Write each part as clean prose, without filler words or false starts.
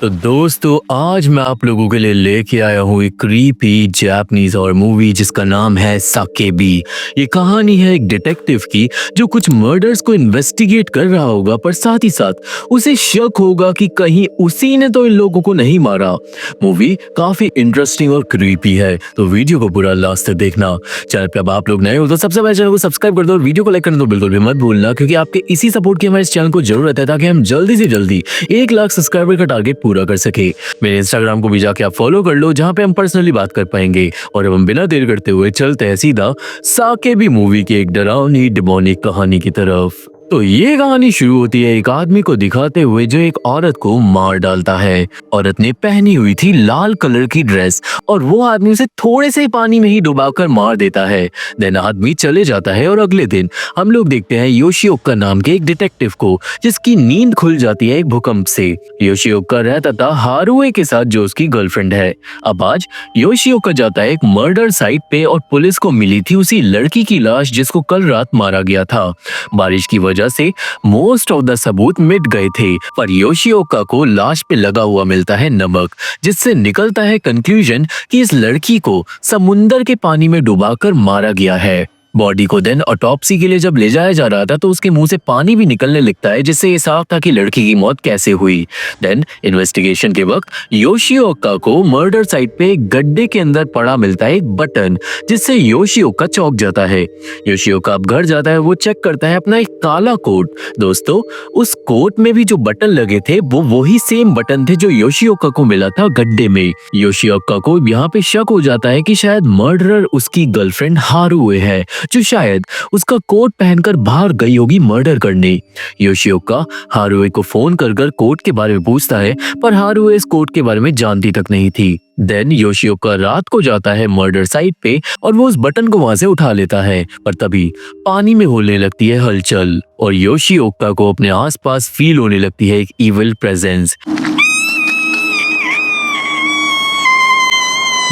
तो दोस्तों आज मैं आप लोगों के लिए लेके आया हूँ एक क्रीपी जापानीज और मूवी जिसका नाम है साकेबी। ये कहानी है एक डिटेक्टिव की जो कुछ मर्डर्स को इन्वेस्टिगेट कर रहा होगा, पर साथ ही साथ उसे शक होगा कि कहीं उसी ने तो इन लोगों को नहीं मारा। मूवी काफी इंटरेस्टिंग और क्रीपी है, तो वीडियो को पूरा लास्ट तक देखना। चैनल पे अब आप लोग नए हो तो सबसे पहले चैनल को सब्सक्राइब कर दो और वीडियो को लाइक करना तो बिल्कुल भी मत भूलना, क्योंकि आपके इसी सपोर्ट की हमारे इस चैनल को जरूरत है ताकि हम जल्दी से जल्दी 1 लाख सब्सक्राइबर का टारगेट पूरा कर सके। मेरे इंस्टाग्राम को भी जाके आप फॉलो कर लो, जहां पे हम पर्सनली बात कर पाएंगे। और अब हम बिना देर करते हुए चलते हैं सीधा साकेबी मूवी की एक डरावनी डिमोनिक कहानी की तरफ। तो ये कहानी शुरू होती है एक आदमी को दिखाते हुए जो एक औरत को मार डालता है। औरत ने पहनी हुई थी लाल कलर की ड्रेस और वो आदमी उसे थोड़े से पानी में ही डुबाकर मार देता है। देन आदमी चले जाता है और अगले दिन हम लोग देखते हैं योशिओका नाम के एक डिटेक्टिव को, जिसकी नींद खुल जाती है एक भूकंप से। योशिओका रहता था हारुए के साथ जो उसकी गर्लफ्रेंड है। अब आज योशिओका जाता है एक मर्डर साइट पे और पुलिस को मिली थी उसी लड़की की लाश जिसको कल रात मारा गया था। बारिश की वजह से मोस्ट ऑफ द सबूत मिट गए थे, पर योशिओका को लाश पे लगा हुआ मिलता है नमक, जिससे निकलता है कंक्लूजन कि इस लड़की को समुंदर के पानी में डुबाकर मारा गया है। बॉडी को देन ऑटोप्सी के लिए जब ले जाया जा रहा था तो उसके मुंह से पानी भी निकलने लगता है, जिससे ये साफ था कि लड़की की मौत कैसे हुई। देन इन्वेस्टिगेशन के वक्त योशिओका को मर्डर साइट पे एक गड्ढे के अंदर पड़ा मिलता है एक बटन, जिससे योशिओका चौंक जाता है। योशिओका अब घर जाता है, वो चेक करता है अपना एक काला कोट। दोस्तों उस कोट में भी जो बटन लगे थे वो वही सेम बटन थे जो योशिओका को मिला था गड्ढे में। योशिओका को यहाँ पे शक हो जाता है कि शायद मर्डरर उसकी गर्लफ्रेंड हारुए है, जो शायद उसका कोट पहनकर बाहर गई होगी मर्डर करने। योशिओका हारुए को फोन कर कोट के बारे में पूछता है, पर हारुए इस कोट के बारे में जानती तक नहीं थी। देन योशिओका रात को जाता है मर्डर साइट पे और वो उस बटन को वहां से उठा लेता है, पर तभी पानी में होने लगती है हलचल और योशिओका को अपने आसपास फील होने लगती है एक इविल प्रेजेंस।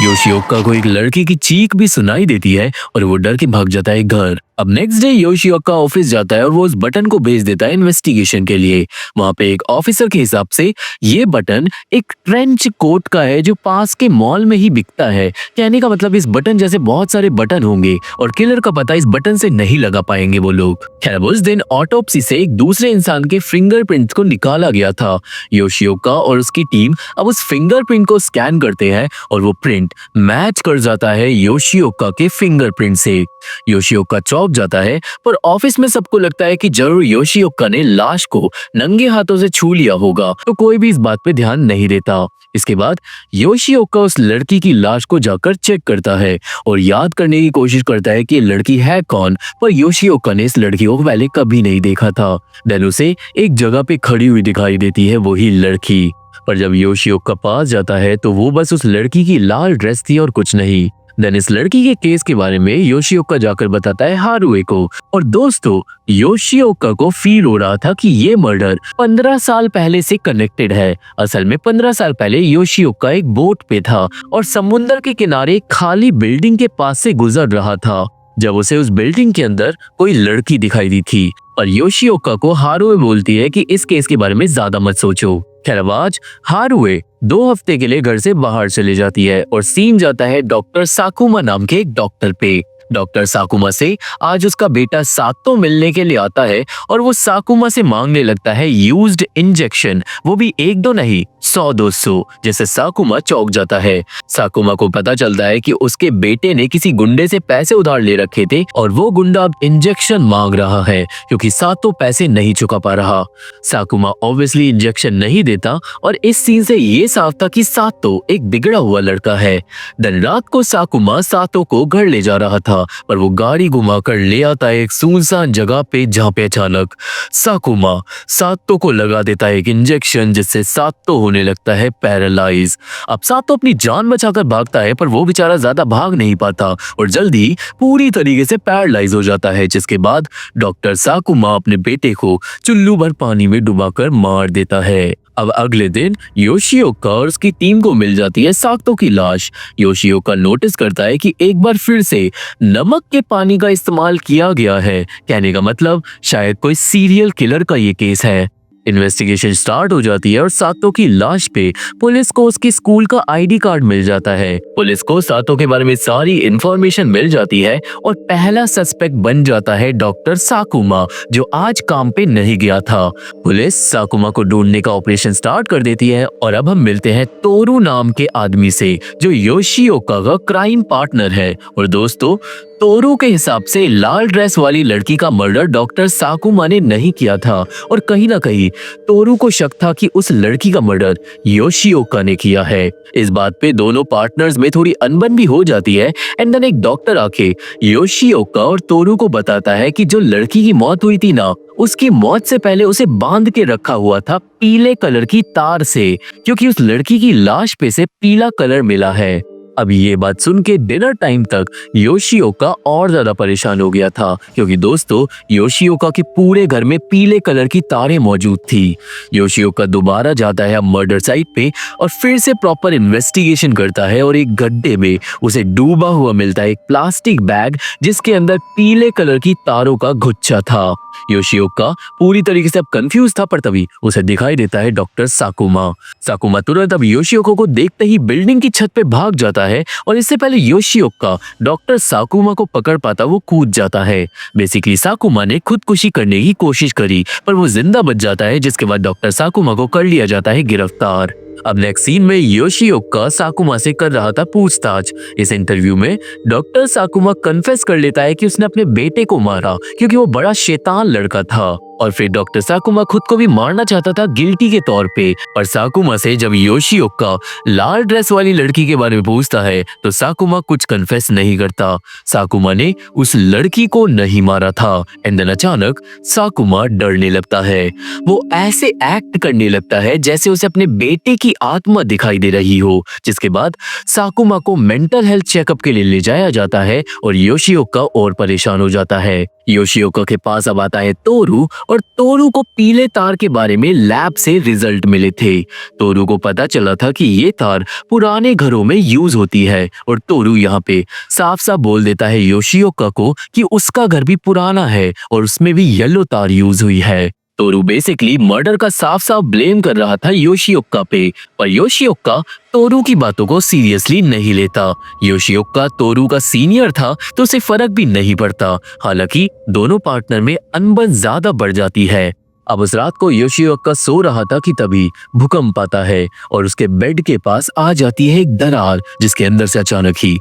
योशिओका को एक लड़के की चीख भी सुनाई देती है और वो डर के भाग जाता है घर। अब नेक्स्ट डे योशिओका ऑफिस जाता है और वो उस बटन को भेज देता है इन्वेस्टिगेशन के लिए। वहां पे एक ऑफिसर के हिसाब से ये बटन एक ट्रेंच कोट का है जो पास के मॉल में ही बिकता है। कहने का मतलब इस बटन जैसे बहुत सारे बटन होंगे और किलर का पता इस बटन से नहीं लगा पाएंगे वो लोग। खैर उस दिन ऑटोप्सी से एक दूसरे इंसान के फिंगरप्रिंट को निकाला गया था। योशिओका और उसकी टीम अब उस फिंगरप्रिंट को स्कैन करते हैं और वो प्रिंट मैच कर जाता है योशिओका के फिंगरप्रिंट से। योशिओका चौंक जाता है, पर ऑफिस में सबको लगता है कि जरूर योशिओका ने लाश को नंगे हाथों से छू लिया होगा, तो कोई भी इस बात पे ध्यान नहीं देता। इसके बाद योशिओका उस लड़की की लाश को जाकर चेक करता है और याद करने की कोशिश करता है कि ये लड़की है कौन, पर योशिओका ने इस लड़की को पहले कभी नहीं देखा था। देन उसे एक जगह पे खड़ी हुई दिखाई देती है वही लड़की, पर जब योशिओका पास जाता है तो वो बस उस लड़की की लाल ड्रेस थी और कुछ नहीं। देन इस लड़की के केस के बारे में योशिओका जाकर बताता है हारुए को। और दोस्तों योशिओका को फील हो रहा था कि ये मर्डर 15 साल पहले से कनेक्टेड है। असल में 15 साल पहले योशिओका एक बोट पे था और समुद्र के किनारे एक खाली बिल्डिंग के पास से गुजर रहा था, जब उसे उस बिल्डिंग के अंदर कोई लड़की दिखाई दी थी। और योशिओका को हारुए बोलती है कि इस केस के बारे में ज्यादा मत सोचो। खैर आज हारुए 2 हफ्ते के लिए घर से बाहर चले जाती है और सीन जाता है डॉक्टर साकुमा नाम के एक डॉक्टर पे। डॉक्टर साकुमा से आज उसका बेटा सातो मिलने के लिए आता है और वो साकुमा से मांगने लगता है यूज्ड इंजेक्शन, वो भी 1-2 नहीं 100-200, जैसे साकुमा चौंक जाता है। साकुमा को पता चलता है कि उसके बेटे ने किसी गुंडे से पैसे उधार ले रखे थे और वो गुंडा अब इंजेक्शन मांग रहा है क्योंकि सातो पैसे नहीं चुका पा रहा। साकुमा ऑब्वियसली इंजेक्शन नहीं देता और इस सीन से ये साफ था कि सातो एक बिगड़ा हुआ लड़का है। दिन रात को साकुमा सातो को घर ले जा रहा था, पर वो गाड़ी घुमाकर ले आता है एक सुनसान जगह पे, जहाँ पे अचानक साकुमा सातो को लगा देता है एक इंजेक्शन, जिससे सातो होने लगता है पैरालाइज। अब सातो अपनी जान बचाकर भागता है, पर वो बेचारा ज्यादा भाग नहीं पाता और जल्दी पूरी तरीके से पैरालाइज हो जाता है, जिसके बाद डॉक्टर साकुमा अपने बेटे को चुल्लू भर पानी में डुबाकर मार देता है। अब अगले दिन योशिओका और उसकी टीम को मिल जाती है सातो की लाश। योशिओका नोटिस करता है कि एक बार फिर से नमक के पानी का इस्तेमाल किया गया है। कहने का मतलब शायद कोई सीरियल किलर का ये केस है। इन्वेस्टिगेशन स्टार्ट हो जाती है और सातो की लाश पे पुलिस को उसकी स्कूल का आईडी कार्ड मिल जाता है। पुलिस को सातो के बारे में सारी इंफॉर्मेशन मिल जाती है और पहला सस्पेक्ट बन जाता है डॉक्टर साकुमा, जो आज काम पे नहीं गया था। पुलिस साकुमा को ढूंढने का ऑपरेशन स्टार्ट कर देती है और अब हम मिलते हैं तोरू नाम के आदमी से, जो योशिओका का क्राइम पार्टनर है। और दोस्तों, तोरू के हिसाब से लाल ड्रेस वाली लड़की का मर्डर डॉक्टर साकुमा ने नहीं किया था और कहीं ना कहीं तोरू को शक था कि उस लड़की का मर्डर योशिओका ने किया है। इस बात पे दोनों पार्टनर्स में थोड़ी अनबन भी हो जाती है एंड देन एक डॉक्टर आके योशिओका और तोरू को बताता है कि जो लड़की की मौत हुई थी ना, उसकी मौत से पहले उसे बांध के रखा हुआ था पीले कलर की तार से, क्योंकि उस लड़की की लाश पे से पीला कलर मिला है। अब ये बात सुन के डिनर टाइम तक योशिओका और ज्यादा परेशान हो गया था, क्योंकि दोस्तों योशिओका के पूरे घर में पीले कलर की तारें मौजूद थी। योशिओका दोबारा जाता है मर्डर साइट पे और फिर से प्रॉपर इन्वेस्टिगेशन करता है और एक गड्ढे में उसे डूबा हुआ मिलता है एक प्लास्टिक बैग, जिसके अंदर पीले कलर की तारों का गुच्छा था। योशिओका पूरी तरीके से अब कंफ्यूज था, पर तभी उसे दिखाई देता है डॉक्टर साकुमा। साकुमा तुरंत अब योशिओका को देखते ही बिल्डिंग की छत पे भाग जाता है और इससे पहले योशिओका डॉक्टर साकुमा को पकड़ पाता वो कूद जाता है। बेसिकली साकुमा ने खुदकुशी करने की कोशिश करी, पर वो जिंदा बच जाता है, जिसके बाद डॉक्टर साकुमा को कर लिया जाता है गिरफ्तार। अब नेक्स्ट सीन में योशिओका साकुमा से कर रहा था पूछताछ। इस इंटरव्यू में डॉक्टर साकुमा कन्फेस कर लेता है कि उसने अपने बेटे को मारा क्योंकि वो बड़ा शैतान लड़का था, और फिर डॉक्टर साकुमा खुद को भी मारना चाहता था गिल्टी के तौर पे। पर साकुमा से जब योशिओका लाल ड्रेस वाली लड़की के बारे में पूछता है तो साकुमा कुछ कन्फेस नहीं करता। साकुमा ने उस लड़की को नहीं मारा था। एंड देन अचानक साकुमा डरने लगता है। वो ऐसे एक्ट करने लगता है जैसे उसे अपने बेटे की आत्मा दिखाई दे रही हो, जिसके बाद साकुमा को मेंटल हेल्थ चेकअप के लिए ले जाया जाता है और योशिओका और परेशान हो जाता है। योशिओका के पास अब आता है तोरू, और तोरू को पीले तार के बारे में लैब से रिजल्ट मिले थे। तोरू को पता चला था कि ये तार पुराने घरों में यूज होती है, और तोरू यहाँ पे साफ साफ बोल देता है योशिओका को कि उसका घर भी पुराना है और उसमें भी येलो तार यूज हुई है। तोरू बेसिकली मर्डर का साफ साफ ब्लेम कर रहा था योशिओका पे, पर योशिओका तोरू की बातों को सीरियसली नहीं लेता। योशिओका तोरू का सीनियर था तो उसे फर्क भी नहीं पड़ता। हालांकि दोनों पार्टनर में अनबन ज्यादा बढ़ जाती है। अब उस रात को योशिओका सो रहा था कि तभी भूकंप आता है और उसके बेड के पास आ जाती है एक दरार, जिसके अंदर से अचानक ही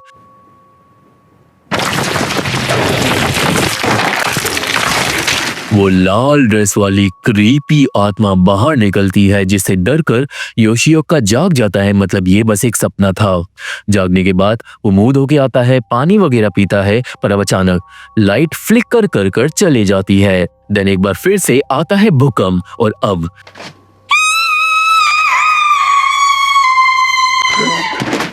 वो लाल ड्रेस वाली क्रीपी आत्मा बाहर निकलती है, जिससे डरकर योशिओका जाग जाता है। मतलब ये बस एक सपना था। जागने के बाद वो मुंह धो के आता है, पानी वगैरह पीता है, पर अब अचानक लाइट फ्लिकर कर कर चली जाती है। देन एक बार फिर से आता है भूकंप, और अब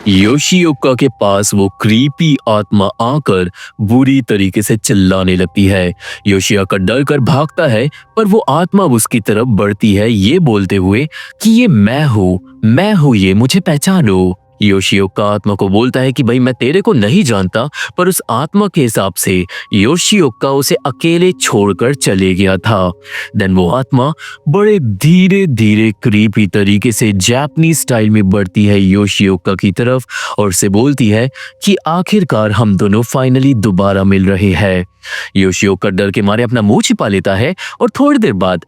योशिओका के पास वो क्रीपी आत्मा आकर बुरी तरीके से चिल्लाने लगती है। योशिओका डर कर भागता है, पर वो आत्मा उसकी तरफ बढ़ती है, ये बोलते हुए कि ये मैं हूँ, ये मुझे पहचानो। योशिओका आत्मा को बोलता है कि भाई मैं तेरे को नहीं जानता, पर उस आत्मा के हिसाब से योशिओका उसे अकेले छोड़कर चले गया था। देन वो आत्मा बड़े धीरे धीरे क्रीपी तरीके से जापानीज स्टाइल में बढ़ती है योशिओका की तरफ और उसे बोलती है कि आखिरकार हम दोनों फाइनली दोबारा मिल रहे हैं। योशिओका डर के मारे अपना मुंह छिपा लेता है और थोड़ी देर बाद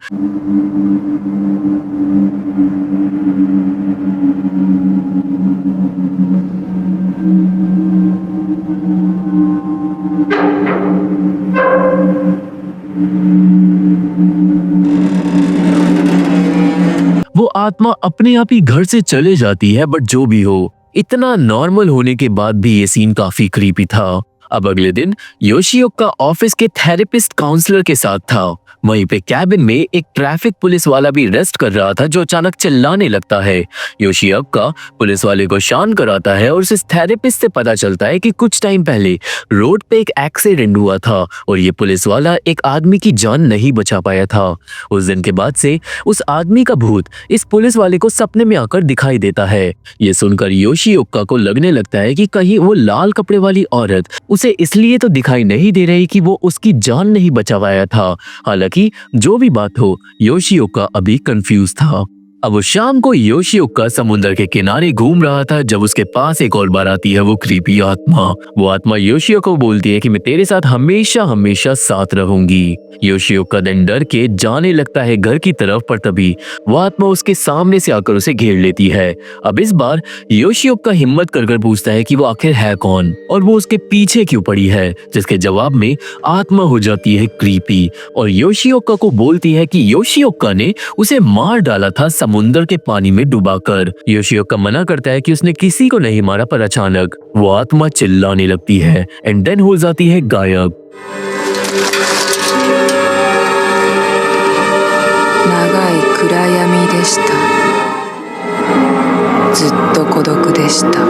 वो आत्मा अपने आप ही घर से चले जाती है। बट जो भी हो, इतना नॉर्मल होने के बाद भी ये सीन काफी क्रीपी था। अब अगले दिन योशिओका ऑफिस के थेरेपिस्ट काउंसलर के साथ था। वहीं पे कैबिन में एक ट्रैफिक पुलिस वाला भी रेस्ट कर रहा था, जो अचानक चिल्लाने लगता है। योशिओका पुलिस वाले को शांत कराता है और उस थेरेपिस्ट से पता चलता है कि कुछ टाइम पहले रोड पे एक एक्सीडेंट हुआ था और ये पुलिस वाला एक आदमी की जान नहीं बचा पाया था। उस दिन के बाद से उस आदमी का भूत इस पुलिस वाले को सपने में आकर दिखाई देता है। ये सुनकर योशिओका को लगने लगता है कि कहीं वो लाल कपड़े वाली औरत उसे इसलिए तो दिखाई नहीं दे रही कि वो उसकी जान नहीं बचा पाया था। हालांकि हालांकि जो भी बात हो, योशिओका अभी कंफ्यूज था। अब वो शाम को योशिओका समुद्र के किनारे घूम रहा था जब उसके पास एक और बार आती है वो क्रीपी आत्मा। वो आत्मा योशिओका को बोलती है कि मैं तेरे साथ हमेशा हमेशा साथ रहूंगी। योशिओका दिन डर के जाने लगता है घर की तरफ, पर तभी वो आत्मा उसके सामने से आकर उसे घेर लेती है। अब इस बार योशिओका हिम्मत कर पूछता है कि वो आखिर है कौन और वो उसके पीछे क्यों पड़ी है, जिसके जवाब में आत्मा हो जाती है क्रीपी और योशिओका को बोलती है कि योशिओका ने उसे मार डाला था समुंदर के पानी में डुबाकर। योशिओका मना करता है कि उसने किसी को नहीं मारा, पर अचानक वो आत्मा चिल्लाने लगती है एंड देन हो जाती है गायब। 長い暗闇でした。ずっと孤独でした。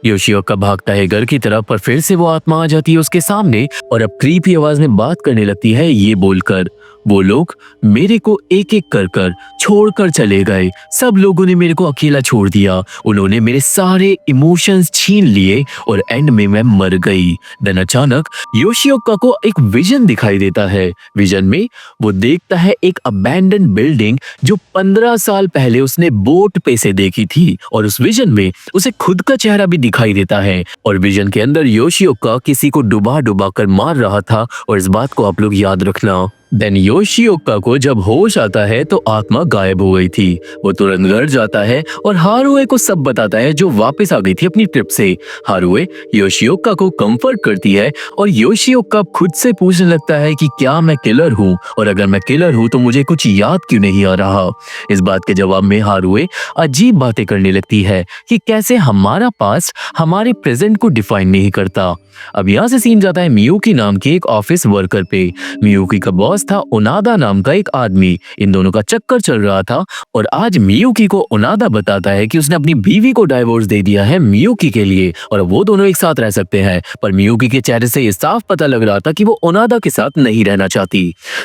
योशिओका भागता है घर की तरफ, पर फिर से वो आत्मा आ जाती है उसके सामने और अब क्रीपी आवाज में बात करने लगती है ये बोलकर, वो लोग मेरे को एक एक कर छोड़कर चले गए। सब लोगों ने मेरे को अकेला छोड़ दिया। उन्होंने मेरे सारे इमोशंस छीन लिए और एंड में मैं मर गई। देन अचानक योशिओका को एक विजन दिखाई देता है। विजन में वो देखता है एक अबैंडन बिल्डिंग जो 15 साल पहले उसने बोट पे से देखी थी और उस विजन में उसे खुद का चेहरा भी दिखाई देता है और विजन के अंदर योशिओका किसी को डुबा कर मार रहा था और इस बात को आप लोग याद रखना। देन योशिओका को जब होश आता है तो आत्मा गायब हो गई थी। वो तुरंत घर जाता है और हारुए को सब बताता है जो वापस आ गई थी अपनी ट्रिप से। हारुए योशिओका को कंफर्ट करती है और योशिओका खुद से पूछने लगता है कि क्या मैं किलर हूँ और अगर मैं किलर हूँ तो मुझे कुछ याद क्यों नहीं आ रहा। इस बात के जवाब में हारुए अजीब बातें करने लगती है कि कैसे हमारा पास्ट हमारे प्रेजेंट को डिफाइन नहीं करता। अब यहाँ से सीन जाता है मियुकी नाम के एक ऑफिस वर्कर पे। मियुकी का बॉस था ओनादा नाम का एक आदमी। इन दोनों का चक्कर चल रहा था और आज मियुकी को ओनादा बताता है कि उसने अपनी बीवी को डाइवोर्स दे दिया है मियुकी के लिए और वो दोनों एक साथ रह सकते हैं। पर मियुकी के चेहरे से ये साफ पता लग रहा था कि वो ओनादा के साथ नहीं रहना चाहती।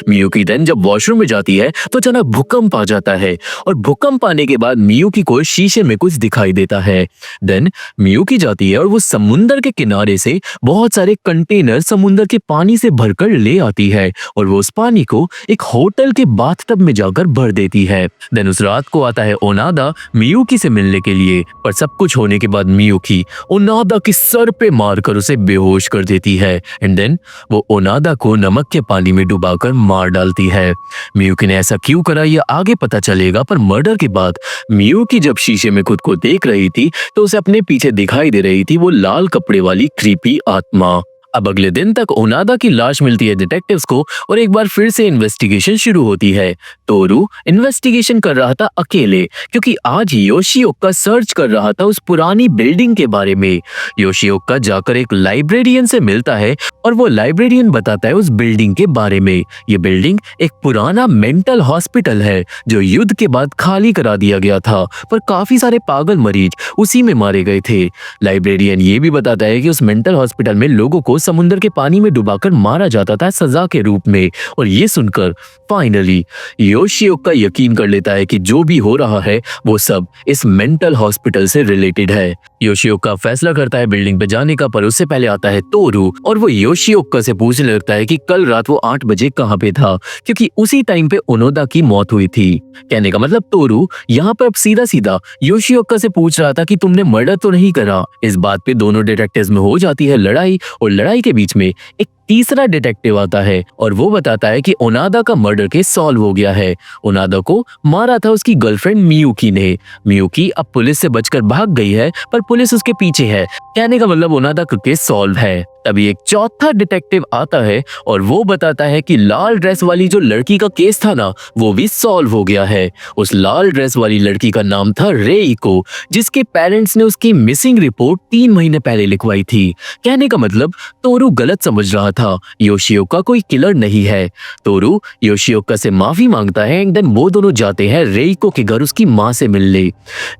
मियुकी देन जब वॉशरूम में जाती है तो अचानक भूकंप आ जाता है और भूकंप आने के बाद मियुकी को शीशे में कुछ दिखाई देता है। देन मियुकी जाती है और वो समुंदर के किनारे से बहुत सारे कंटेनर समुंदर के पानी से भरकर ले आती है और वो उस पानी को एक होटल के बाथटब में जाकर भर देती है। देन उस रात को आता है ओनादा मियुकी से मिलने के लिए, पर सब कुछ होने के बाद मियुकी ओनादा के सर पे मारकर उसे बेहोश कर देती है एंड देन वो ओनादा को नमक के पानी में डुबाकर मार डालती है। मियुकी ने ऐसा क्यों करा ये आगे पता चलेगा, पर मर्डर के बाद मियुकी जब शीशे में खुद को देख रही थी तो उसे अपने पीछे दिखाई दे रही थी वो लाल कपड़े वाली क्रीपी आत्मा। अब अगले दिन तक ओनादा की लाश मिलती है डिटेक्टिव्स को और एक बार फिर से इन्वेस्टिगेशन शुरू होती है। तोरू इन्वेस्टिगेशन कर रहा था अकेले क्योंकि आज योशिओका सर्च कर रहा था उस पुरानी बिल्डिंग के बारे में। योशिओका जाकर एक लाइब्रेरियन से मिलता है और वो लाइब्रेरियन बताता है उस बिल्डिंग के बारे में। ये बिल्डिंग एक पुराना मेंटल हॉस्पिटल है जो युद्ध के बाद खाली करा दिया गया था, पर काफी सारे पागल मरीज उसी में मारे गए थे। लाइब्रेरियन ये भी बताता है कि उस मेंटल हॉस्पिटल में लोगों को समुद्र के पानी में डुबाकर मारा जाता था सजा के रूप में। और ये सुनकर फाइनली योशिओका यकीन कर लेता है कि जो भी हो रहा है वो सब इस मेंटल हॉस्पिटल से रिलेटेड है। योशिओका फैसला करता है बिल्डिंग पे जाने का, पर उससे पहले आता है तोरू और वो योशिओका से पूछने लगता है कि कल रात वो 8 बजे कहाँ पे था, क्योंकि उसी टाइम पे ओनोदा की मौत हुई थी। कहने का मतलब तोरू यहाँ पर अब सीधा सीधा योशिओका से पूछ रहा था कि तुमने मर्डर तो नहीं करा। इस बात पे दोनों डिटेक्टिव्स में हो जाती है लड़ाई और लड़ाई के बीच में एक तीसरा डिटेक्टिव आता है और वो बताता है कि ओनादा का मर्डर केस सॉल्व हो गया है। ओनादा को मारा था उसकी गर्लफ्रेंड मियुकी ने। मियुकी अब पुलिस से बचकर भाग गई है, पर पुलिस उसके पीछे है। कहने का मतलब ओनादा का केस सॉल्व है। तभी एक चौथा डिटेक्टिव आता है और वो बताता है कि लाल ड्रेस वाली जो लड़की का केस था ना वो भी सॉल्व हो गया है। उस लाल ड्रेस वाली लड़की का नाम था रेइको, जिसके पेरेंट्स ने उसकी मिसिंग रिपोर्ट 3 महीने पहले लिखवाई थी। कहने का मतलब तोरू गलत समझ रहा था, योशिओका कोई किलर नहीं है। तोरू योशिओका से माफी मांगता है एंड देन वो दोनों जाते हैं रेइको के घर उसकी माँ से मिलने।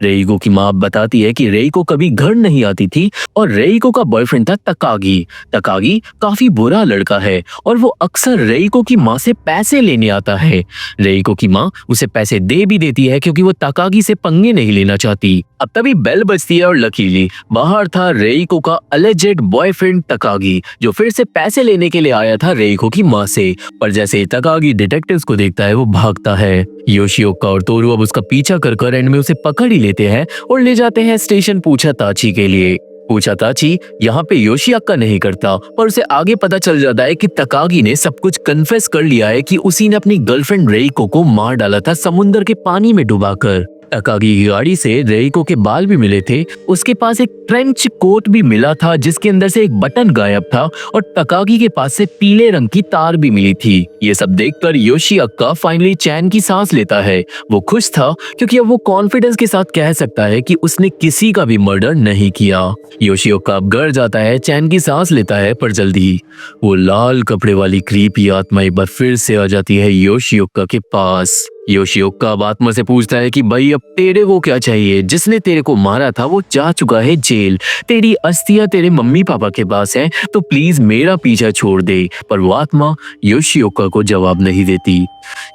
रेइको की माँ बताती है कि रेइको कभी घर नहीं आती थी और रेइको का बॉयफ्रेंड था तकागी। तकागी काफी बुरा लड़का है और वो अक्सर रेइको की माँ से पैसे लेने आता है। रेइको की माँ उसे पैसे दे भी देती है क्योंकि वो तकागी से पंगे नहीं लेना चाहती। अब तभी बेल बजती है और लकीली बाहर था रेइको का अलेजेड बॉयफ्रेंड तकागी, जो फिर से पैसे लेने के लिए आया था रेइको की माँ से। पर जैसे ही तकागी डिटेक्टिव्स को देखता है वो भागता है। योशिओका और तोरू अब उसका पीछा कर एंड में उसे पकड़ ही लेते हैं और ले जाते हैं स्टेशन पूछताछी के लिए। पूछताछी यहाँ पे योशिओका नहीं करता, पर उसे आगे पता चल जाता है कि तकागी ने सब कुछ कन्फेस कर लिया है कि उसी ने अपनी गर्लफ्रेंड रेइको को मार डाला था समुद्र के पानी में डुबाकर। तकागी की गाड़ी से रेइको के बाल भी मिले थे, उसके पास एक ट्रेंच कोट भी मिला था जिसके अंदर से एक बटन गायब था और तकागी के पास से पीले रंग की तार भी मिली थी। ये सब देखकर योशिओका फाइनली चैन की सांस लेता है। वो खुश था क्योंकि अब वो कॉन्फिडेंस के साथ कह सकता है कि उसने किसी का भी मर्डर नहीं किया। योशिओका अब घर जाता है, चैन की सांस लेता है, पर जल्दी वो लाल कपड़े वाली क्रीपी आत्मा एक बार फिर से आ जाती है योशिओका के पास। योशिओका अब आत्मा से पूछता है कि भाई अब तेरे को क्या चाहिए? जिसने तेरे को मारा था वो जा चुका है जेल, तेरी अस्थियां तेरे मम्मी पापा के पास हैं, तो प्लीज मेरा पीछा छोड़ दे। पर वो आत्मा योशिओका को जवाब नहीं देती।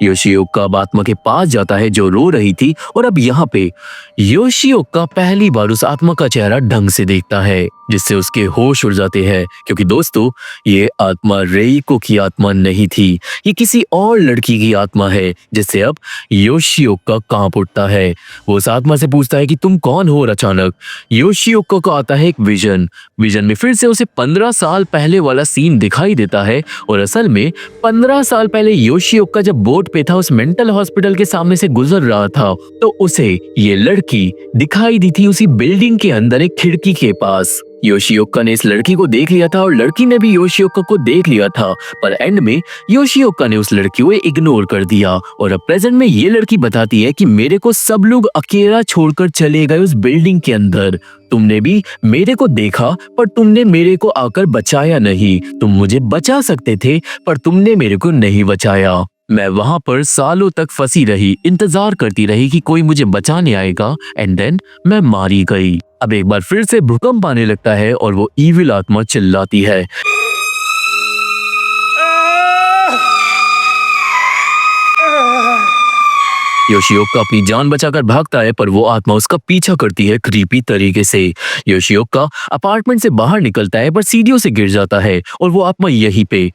योशिओका अब आत्मा के पास जाता है जो रो रही थी और अब यहाँ पे योशिओका पहली बार उस आत्मा का चेहरा ढंग से देखता है, जिससे उसके होश उड़ जाते हैं। क्योंकि दोस्तों ये आत्मा रेइको की आत्मा नहीं थी, ये किसी और लड़की की आत्मा है, जिससे अब योशिओका कांप उठता है। वो उस आत्मा से पूछता है कि तुम कौन हो? और अचानक योशिओका को आता है एक विजन में फिर से उसे 15 साल पहले वाला सीन दिखाई देता है। और असल में 15 साल पहले योशिओका जब बोट पे था, उस मेंटल हॉस्पिटल के सामने से गुजर रहा था, तो उसे ये लड़की दिखाई दी थी उसी बिल्डिंग के अंदर एक खिड़की के पास। योशिओका ने इस लड़की को देख लिया था और लड़की ने भी योशिओका को देख लिया था, पर एंड में योशिओका ने उस लड़की को इग्नोर कर दिया। और अब प्रेजेंट में ये लड़की बताती है कि मेरे को सब लोग अकेला छोड़कर चले गए उस बिल्डिंग के अंदर, तुमने भी मेरे को देखा पर तुमने मेरे को आकर बचाया नहीं। तुम मुझे बचा सकते थे पर तुमने मेरे को नहीं बचाया। मैं वहां पर सालों तक फंसी रही, इंतजार करती रही कि कोई मुझे बचाने आएगा, एंड देन मैं मारी गई। अब एक बार फिर से भूकंप आने लगता है और वो ईविल आत्मा चिल्लाती है, योशिओका अपनी जान बचाकर भागता है, पर वो आत्मा उसका पीछा करती है क्रीपी तरीके से। योशिओका अपार्टमेंट से बाहर निकलता है पर सीढ़ियों से गिर जाता है और वो आत्मा यहीं पे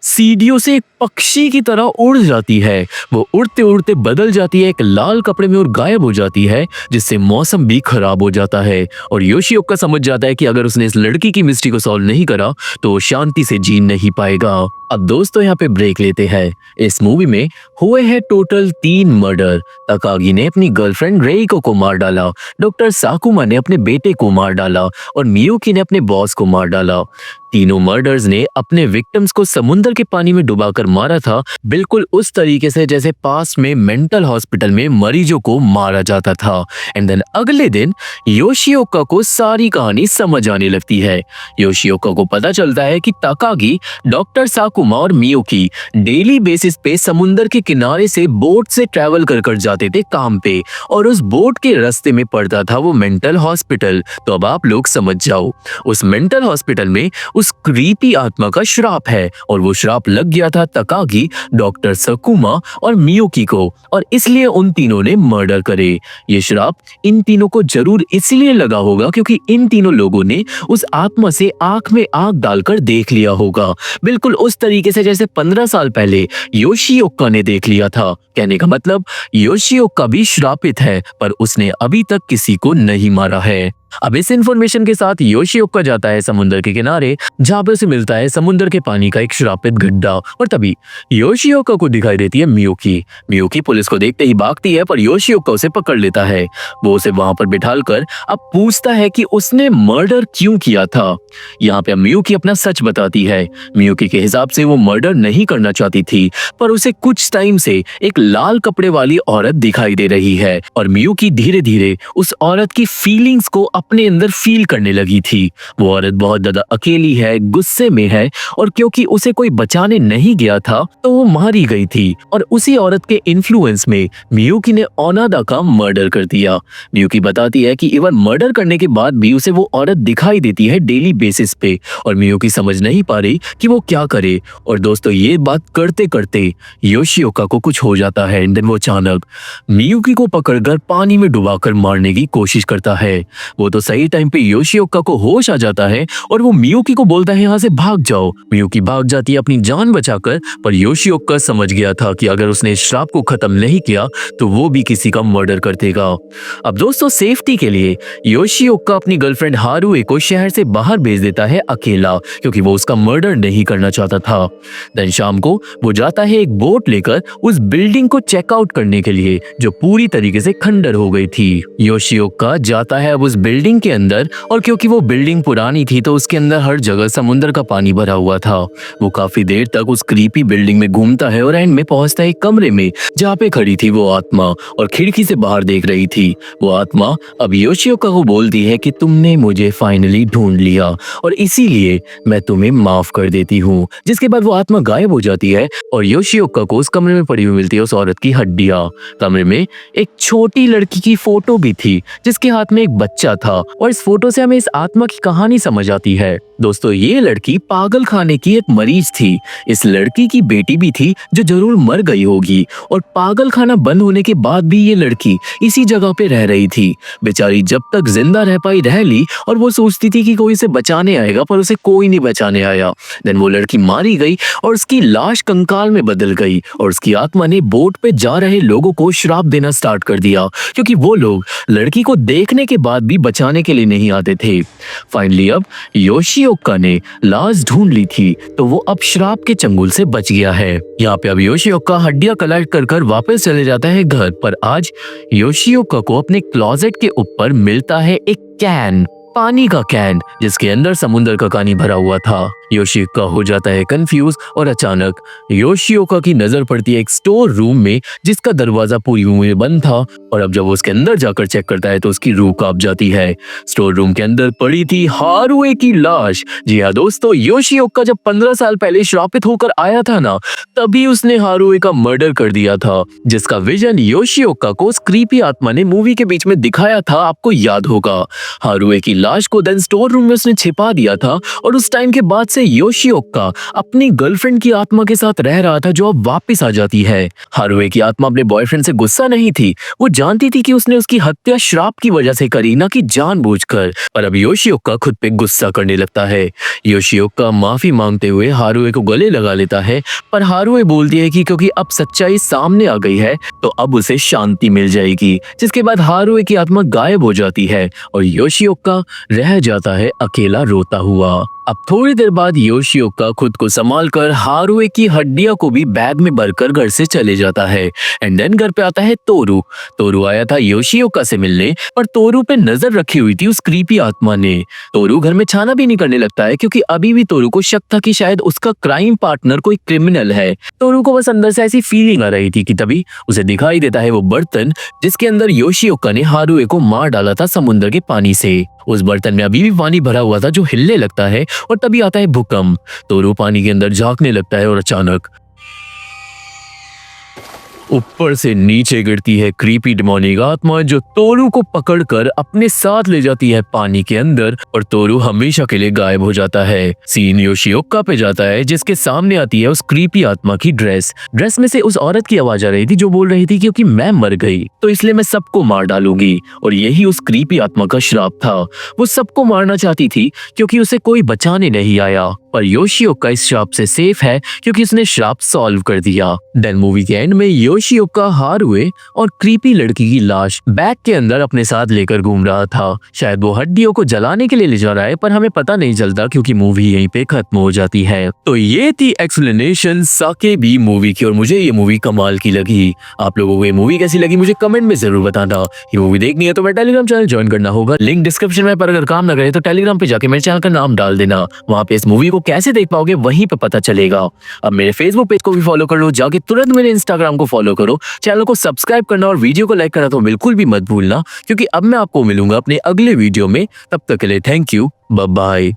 सीढ़ियों से एक पक्षी की तरह उड़ जाती है। वो उड़ते उड़ते बदल जाती है एक लाल कपड़े में और गायब हो जाती है, जिससे मौसम भी खराब हो जाता है। और योशिओका समझ जाता है कि अगर उसने इस लड़की की मिस्ट्री को सॉल्व नहीं करा तो वो शांति से जी नहीं पाएगा। अब दोस्तों यहाँ पे ब्रेक लेते हैं। इस मूवी में हुए हैं टोटल 3 मर्डर। तकागी ने अपनी गर्लफ्रेंड रेइको को मार डाला, डॉक्टर साकुमा ने अपने बेटे को मार डाला और मियुकी ने अपने बॉस को मार डाला। तीनों मर्डर्स ने अपने विक्टिम्स को समुद्र के पानी में डुबाकर मारा था, बिल्कुल उस तरीके से जैसे पास में मेंटल हॉस्पिटल में मरीजों को मारा जाता था। एंड देन अगले दिन योशिओका को सारी कहानी समझ आने लगती है। योशिओका को पता चलता है कि तकागी, डॉक्टर साकुमा और मियुकी डेली बेसिस पे समुद्र के किनारे से बोट से ट्रैवल कर जाते थे काम पे, और उस बोट के रास्ते में पड़ता था वो मेंटल हॉस्पिटल। तो अब आप लोग समझ जाओ, उस मेंटल हॉस्पिटल में उस क्रीपी आत्मा का श्राप है और वो श्राप लग गया था तकागी, डॉक्टर साकुमा और मियुकी को, और इसलिए उन तीनों ने मर्डर करे। ये श्राप इन तीनों को जरूर इसलिए लगा होगा क्योंकि इन तीनों लोगों ने उस आत्मा से आंख में आंख डालकर देख लिया होगा, बिल्कुल उस तरीके से जैसे 15 साल पहले योशिओका ने देख लिया था। कहने का मतलब योशिओका भी श्रापित है, पर उसने अभी तक किसी को नहीं मारा है। अब इस इंफॉर्मेशन के साथ योशिओका जाता है समुद्र के किनारे, जहाँ पे उसे मिलता है समुद्र के पानी का एक श्रापित गड्ढा, और तभी योशिओका को दिखाई देती है मियुकी। मियुकी पुलिस को देखते ही भागती है, पर योशिओका उसे पकड़ लेता है। वो उसे वहां पर बिठाकर अब पूछता है कि उसने मर्डर क्यों किया था। यहाँ पे मियुकी अपना सच बताती है। मियुकी के हिसाब से वो मर्डर नहीं करना चाहती थी, पर उसे कुछ टाइम से एक लाल कपड़े वाली औरत दिखाई दे रही है, और मियुकी धीरे धीरे उस औरत की फीलिंग्स को अपने अंदर फील करने लगी थी। वो औरत बहुत ज्यादा अकेली है, गुस्से में है और क्योंकि उसे कोई बचाने नहीं गया था तो वो मारी गई थी। और उसी औरत के इन्फ्लुएंस में मियुकी ने ओनादा का मर्डर कर दिया। मियुकी बताती है कि इवन मर्डर करने के बाद भी उसे वो औरत दिखाई देती है डेली बेसिस पे और मियुकी समझ नहीं पा रही कि वो क्या करे। और दोस्तों ये बात करते करते योशिओका को कुछ हो जाता है एंड देन वो अचानक मियुकी को पकड़कर पानी में डुबाकर मारने की कोशिश करता है। वो तो सही टाइम पे योशिओका को होश आ जाता है और वो मियुकी को बोलता है यहाँ से भाग जाओ। मियुकी भाग जाती है अपनी जान बचाकर, पर योशिओका समझ गया था कि अगर उसने इस श्राप को खत्म नहीं किया तो वो भी किसी का मर्डर कर देगा। अब दोस्तों सेफ्टी के लिए योशिओका अपनी गर्लफ्रेंड हारुए को शहर से बाहर भेज देता है अकेला, क्योंकि वो उसका मर्डर नहीं करना चाहता था। दिन शाम को वो जाता है एक बोट लेकर उस बिल्डिंग को चेकआउट करने के लिए जो पूरी तरीके से खंडर हो गई थी। योशिओका जाता है अब उस बिल्डिंग के अंदर और क्योंकि वो बिल्डिंग पुरानी थी तो उसके अंदर हर जगह समुद्र का पानी भरा हुआ था। वो काफी देर तक उस क्रीपी बिल्डिंग में घूमता है और एंड में पहुंचता है एक कमरे में जहाँ पे खड़ी थी वो आत्मा और खिड़की से बाहर देख रही थी। वो आत्मा अब योशिओका को बोलती है कि तुमने मुझे फाइनली ढूंढ लिया और इसीलिए मैं तुम्हें माफ कर देती हूँ। जिसके बाद वो आत्मा गायब हो जाती है और योशिओका को उस कमरे में पड़ी हुई मिलती है उस औरत की हड्डियां। कमरे में एक छोटी लड़की की फोटो भी थी जिसके हाथ में एक बच्चा था और इस फोटो से हमें इस आत्मा की कहानी समझ आती है। दोस्तों ये लड़की पागल खाने की एक मरीज थी। इस लड़की की बेटी भी थी जो जरूर मर गई होगी और पागल खाना बंद होने के बाद भी ये लड़की इसी जगह पे रह रही थी। बेचारी जब तक जिंदा रह पाई रह ली और वो सोचती थी कि कोई उसे बचाने आएगा, पर उसे कोई नहीं बचाने आया। देन वो लड़की मारी गई और उसकी लाश कंकाल में बदल गई और उसकी आत्मा ने बोट पे जा रहे लोगों को श्राप देना स्टार्ट कर दिया क्योंकि वो लोग लड़की को देखने के बाद भी बचाने के लिए नहीं आते थे। फाइनली अब योशिओका ने लाश ढूंढ ली थी तो वो अब श्राप के चंगुल से बच गया है। यहाँ पे अब योशिओका हड्डियां कलेक्ट कर वापस चले जाता है घर पर। आज योशिओका को अपने क्लोजेट के ऊपर मिलता है एक कैन, पानी का कैन जिसके अंदर समुद्र का पानी भरा हुआ था। योशिओका हो जाता है कंफ्यूज और अचानक योशिओका की नजर पड़ती है एक स्टोर रूम में जिसका दरवाजा पूरी उम्र बंद था और अब जब वो उसके अंदर जाकर चेक करता है तो उसकी रूह कांप जाती है। स्टोर रूम के अंदर पड़ी थी हारुए की लाश। जी हाँ दोस्तों, योशिओका जब 15 साल पहले श्रापित होकर आया था ना, तभी उसने हारुए का मर्डर कर दिया था, जिसका विजन योशिओका को उस क्रीपी आत्मा ने मूवी के बीच में दिखाया था। आपको याद होगा हारुए की लाश को देन स्टोर रूम में उसने छिपा दिया था और उस टाइम के बाद से योशिओका अपनी गर्लफ्रेंड की आत्मा के साथ रह रहा था जो अब वापस आ जाती है। हारुए की आत्मा अपने बॉयफ्रेंड से गुस्सा नहीं थी, वो जानती थी कि उसने उसकी हत्या श्राप की वजह से करी, ना कि जानबूझकर। पर अब योशिओका खुद पे गुस्सा करने लगता है। योशिओका माफी मांगते हुए हारुए को गले लगा लेता है, पर हारुए बोलती है कि क्योंकि अब सच्चाई सामने आ गई है तो अब उसे शांति मिल जाएगी। जिसके बाद हारुए की आत्मा गायब हो जाती है और योशिओका रह जाता है अकेला रोता हुआ। अब थोड़ी देर बाद योशिओका खुद को संभाल कर हारुए की हड्डियां को भी बैग में भरकर घर से चले जाता है एंड देन घर पे आता है तोरू। तोरू आया था योशिओका से मिलने, पर तोरू पे नजर रखी हुई थी उस क्रीपी आत्मा ने। तोरू घर में छाना भी नहीं करने लगता है क्योंकि अभी भी तोरू को शक था कि शायद उसका क्राइम पार्टनर कोई क्रिमिनल है। तोरू को बस अंदर से ऐसी फीलिंग आ रही थी कि तभी उसे दिखाई देता है वो बर्तन जिसके अंदर योशिओका ने हारुए को मार डाला था समुद्र के पानी से। उस बर्तन में अभी भी पानी भरा हुआ था जो हिलने लगता है और तभी आता है भूकंप। तोरू पानी के अंदर झांकने लगता है और अचानक ऊपर से नीचे गिरती है क्रीपी डिमोनिक आत्मा जो तोरू को पकड़कर अपने साथ ले जाती है पानी के अंदर और तोरू हमेशा के लिए गायब हो जाता है। सीन योशिओका पे जाता है जिसके सामने आती है उस क्रीपी आत्मा की ड्रेस में से उस औरत की आवाज आ रही थी जो बोल रही थी क्योंकि मैं मर गई तो इसलिए मैं सबको मार डालूंगी। और यही उस क्रीपी आत्मा का श्राप था। वो सबको मारना चाहती थी क्योंकि उसे कोई बचाने नहीं आया, पर योशिओका इस श्राप से सेफ है क्योंकि उसने श्राप सॉल्व कर दिया। देन मूवी के एंड में योशिओका हारुए और क्रीपी लड़की की लाश बैग के अंदर अपने साथ लेकर घूम रहा था। शायद वो हड्डियों को जलाने के लिए ले जा रहा है, पर हमें पता नहीं चलता क्योंकि मूवी यहीं पे खत्म हो जाती है। तो ये थी एक्सप्लेनेशन साकेबी मूवी की और मुझे ये मूवी कमाल की लगी। आप लोगों को ये मूवी कैसी लगी मुझे कमेंट में जरूर बताना। ये मूवी देखनी है तो मैं टेलीग्राम चैनल ज्वाइन करना होगा, लिंक डिस्क्रिप्शन में। पर अगर काम ना करे तो टेलीग्राम पे जाके मेरे चैनल का नाम डाल देना, वहाँ पे इस मूवी को कैसे देख पाओगे वहीं पे पता चलेगा। अब मेरे फेसबुक पेज को भी फॉलो कर लो, जाके तुरंत मेरे इंस्टाग्राम को फॉलो फॉलो करो, चैनल को सब्सक्राइब करना और वीडियो को लाइक करना तो बिल्कुल भी मत भूलना, क्योंकि अब मैं आपको मिलूंगा अपने अगले वीडियो में। तब तक के लिए थैंक यू, बाय बाय।